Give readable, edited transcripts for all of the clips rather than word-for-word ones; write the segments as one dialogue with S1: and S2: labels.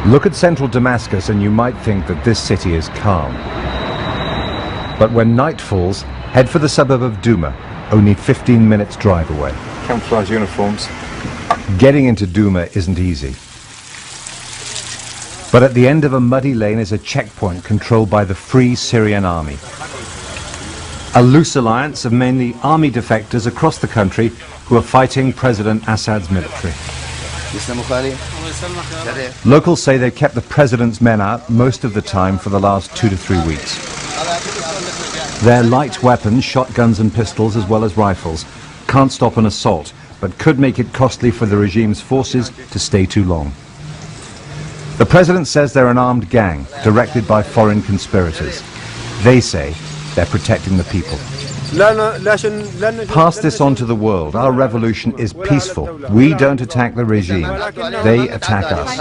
S1: Look at central Damascus and you might think that this city is calm. But when night falls, head for the suburb of Douma, only 15 minutes drive away.
S2: Camouflage uniforms.
S1: Getting into Douma isn't easy. But at the end of a muddy lane is a checkpoint controlled by the Free Syrian Army. A loose alliance of mainly army defectors across the country who are fighting President Assad's military. Locals say they've kept the president's men out most of the time for the last 2 to 3 weeks. Their light weapons, shotguns and pistols as well as rifles, can't stop an assault, but could make it costly for the regime's forces to stay too long. The president says they're an armed gang, directed by foreign conspirators. They say they're protecting the people. Pass this on to the world. Our revolution is peaceful. We don't attack the regime. They attack us.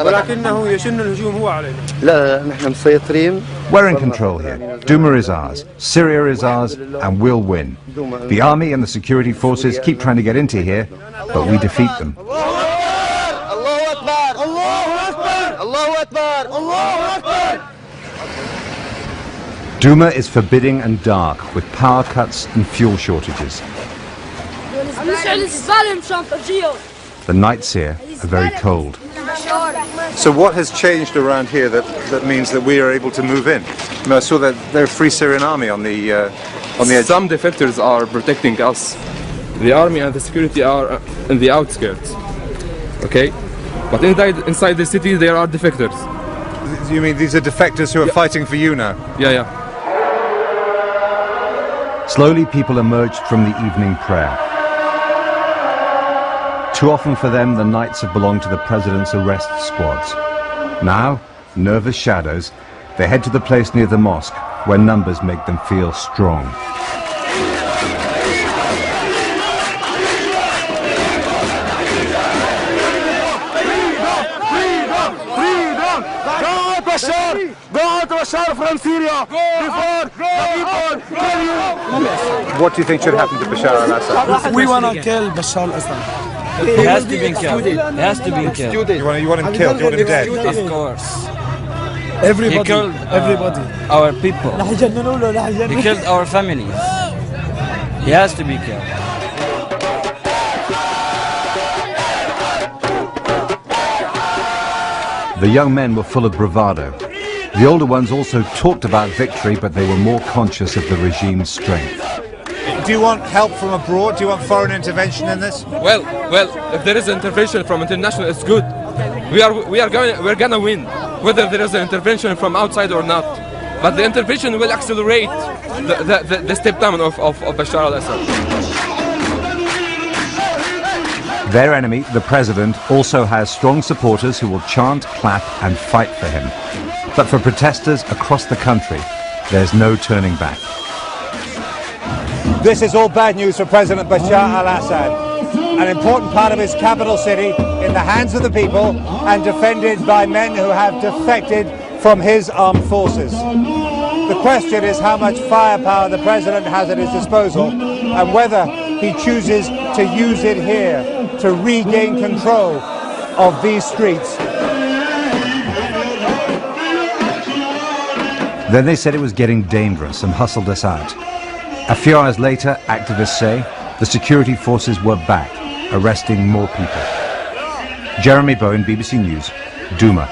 S1: We're in control here. Douma is ours. Syria is ours, and we'll win. The army and the security forces keep trying to get into here, but we defeat them. Douma is forbidding and dark, with power cuts and fuel shortages. The nights here are very cold.
S2: So what has changed around here that means that we are able to move in? I mean, I saw that there's a Free Syrian Army on the edge.
S3: Some defectors are protecting us. The army and the security are in the outskirts. Okay? But inside the city there are defectors.
S2: You mean these are defectors who are fighting for you now?
S3: Yeah.
S1: Slowly people emerged from the evening prayer. Too often for them, the nights have belonged to the president's arrest squads. Now, nervous shadows, they head to the place near the mosque, where numbers make them feel strong.
S4: Bashar from Syria before the people kill you.
S2: What do you think should happen to Bashar al-Assad?
S4: We want to kill Bashar al-Assad.
S5: He has to be killed. He has to be killed.
S2: You want him killed? You want him dead?
S5: Of course.
S4: Everybody.
S5: He killed our people. He killed our families. He has to be killed.
S1: The young men were full of bravado. The older ones also talked about victory, but they were more conscious of the regime's strength.
S2: Do you want help from abroad? Do you want foreign intervention in this?
S3: Well, if there is intervention from international, it's good. We're gonna win, whether there is an intervention from outside or not. But the intervention will accelerate the step down of Bashar al-Assad.
S1: Their enemy, the president, also has strong supporters who will chant, clap and fight for him. But for protesters across the country, there's no turning back.
S6: This is all bad news for President Bashar al-Assad. An important part of his capital city in the hands of the people and defended by men who have defected from his armed forces. The question is how much firepower the president has at his disposal and whether he chooses to use it here to regain control of these streets.
S1: Then they said it was getting dangerous and hustled us out. A few hours later, activists say, the security forces were back, arresting more people. Jeremy Bowen, BBC News, Douma.